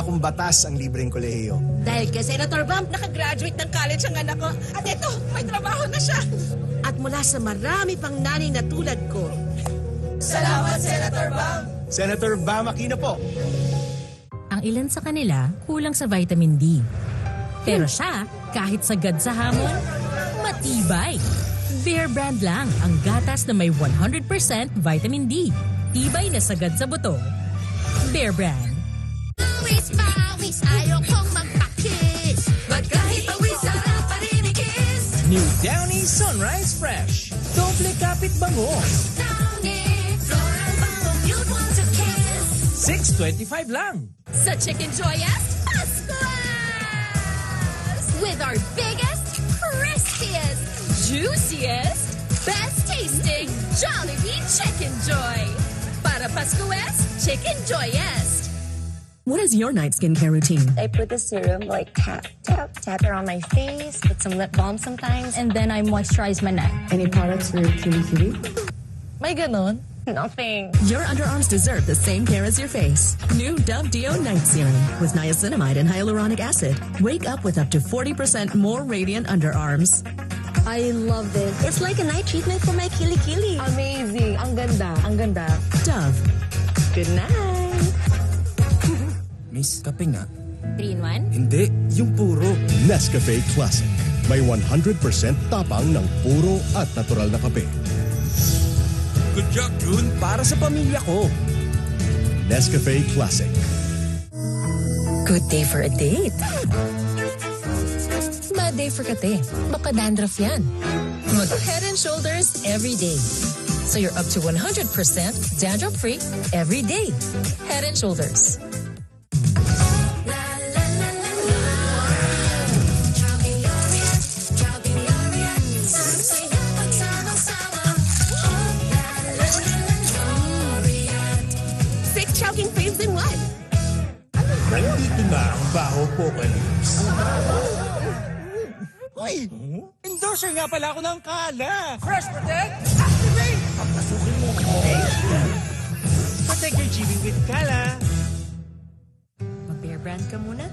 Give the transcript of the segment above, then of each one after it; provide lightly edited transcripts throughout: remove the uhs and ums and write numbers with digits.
pangakong batas ang libreng kolehiyo. Dahil kay Senator Bam, nakagraduate ng college ang anak ko. At ito, may trabaho na siya. At mula sa marami pang nanay na tulad ko. Salamat, Senator Bam! Senator Bam Aquino po. Ang ilan sa kanila kulang sa vitamin D. Pero siya, kahit sagad sa hamon, matibay. Bear Brand lang ang gatas na may 100% vitamin D. Tibay na sagad sa buto. Bear Brand. Pawis, ayokong magpakis. Kahit pawis, sarap pa rin ikis. New Downy Sunrise Fresh. Doble kapit bango. Downy, floral bangong you'd want to kiss. $6.25 lang. Sa Chicken Joyous, Pascuas! With our biggest, crispiest, juiciest, best tasting Jollibee Chicken Joy. Para Pascuas, Chicken Joyous. What is your night skincare routine? I put the serum, like tap it around my face, put some lip balm sometimes, and then I moisturize my neck. Any products for kilikili? May ganon? Nothing. Your underarms deserve the same care as your face. New Dove Deo Night Serum with niacinamide and hyaluronic acid. Wake up with up to 40% more radiant underarms. I love this. It's like a night treatment for my kilikili. Amazing. Ang ganda. Ang ganda. Dove. Good night. Miss, kape nga. 3-in-1? Hindi, yung puro. Nescafe Classic. May 100% tapang ng puro at natural na kape. Good job, June. Para sa pamilya ko. Nescafe Classic. Good day for a date. Bad day for kate. Baka dandruff yan. Mag Head and Shoulders every day. So you're up to 100% dandruff-free every day. Head and Shoulders. Chowking faves in one. Nandito na ang Baho Poca Lips. Uy! Endorser nga pala ako ng Kala. Fresh Protect, activate! Papasukin mo ko. Protect your GB with Kala. Mag-Bear Brand ka muna?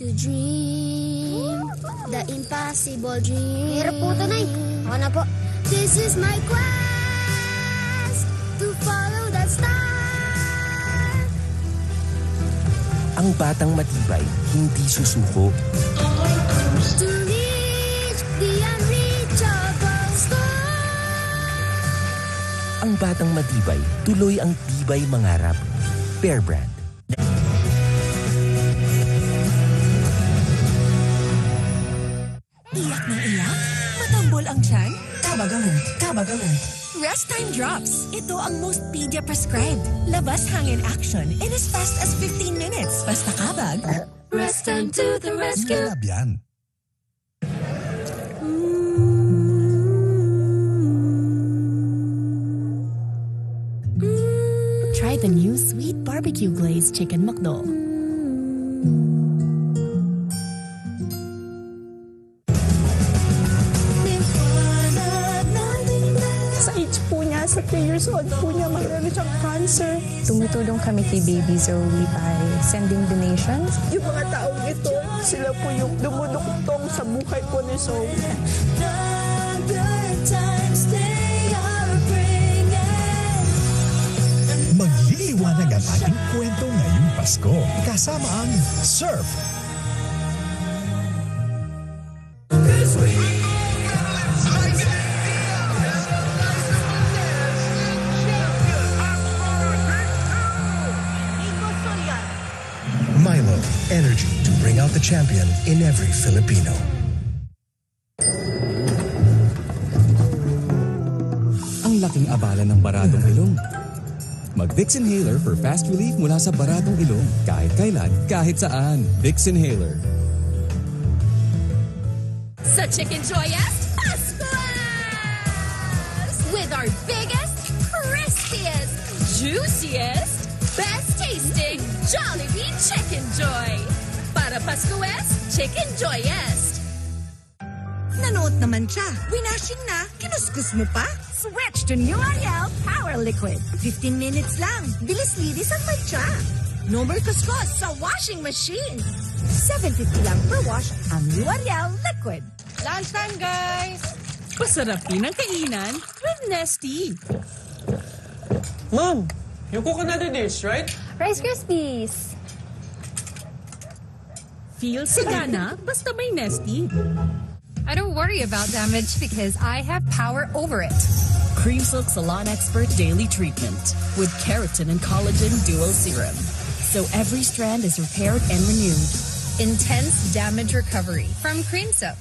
To dream the impossible dream. Hirap po ito, Nay. Ako na po. This is my quest to follow that star. Ang batang matibay, hindi susuko. To reach the unreachable star. Ang batang matibay, tuloy ang tibay mangarap. Bear Brand. Iyak na iyak? Matambol ang tiyan? Kabagalan. Rest Time Drops. Ito ang most pedia prescribed. Labas hangin action in as fast as 15 minutes. Basta kabag. Rest Time to the rescue. Yan. Try the new sweet barbecue glazed chicken McDo. Sa 3 years old po niya, mayroon siyang cancer. Tumutulong kami kay Baby Zoe by sending donations. Yung mga taong ito, sila po yung dumuduktong sa buhay po ni Zoe. Magliliwanag ang ating kwento ngayong Pasko. Kasama ang Surf. Milo, energy to bring out the champion in every Filipino. Ang laking abala ng baradong ilong. Mag-Vicks Inhaler for fast relief mula sa baradong ilong. Kahit kailan, kahit saan. Vicks Inhaler. Sa Chicken Joyous, Pascuas! With our biggest, crispiest, juiciest, best tasting Jollibee Chicken Joy. Para Pascuas, Chicken Joyous. Nanood naman siya. Winashing na, kinuskus mo pa. Switch to New Ariel Power Liquid. 15 minutes lang. Bilis linis ang matcha. No more kuskus sa washing machine. $7.50 lang per wash ang new Ariel Liquid. Lunchtime, guys! Pasarapin ang kainan with Nesty. Mom, you cook another dish, right? Rice Krispies. Feel sigana basta may Nesty. I don't worry about damage because I have power over it. Cream Silk Salon Expert Daily Treatment with keratin and collagen dual serum. So every strand is repaired and renewed. Intense damage recovery from Cream Silk.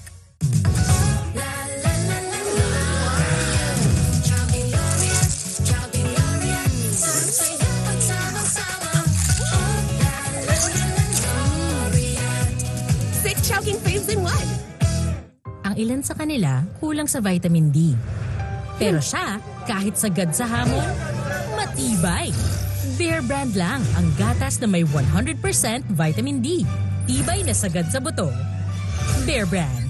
Six Chowking Faves in one. Ang ilan sa kanila kulang sa vitamin D. Pero siya, kahit sagad sa hamon, matibay. Bear Brand lang ang gatas na may 100% vitamin D. Tibay na sagad sa buto. Bear Brand.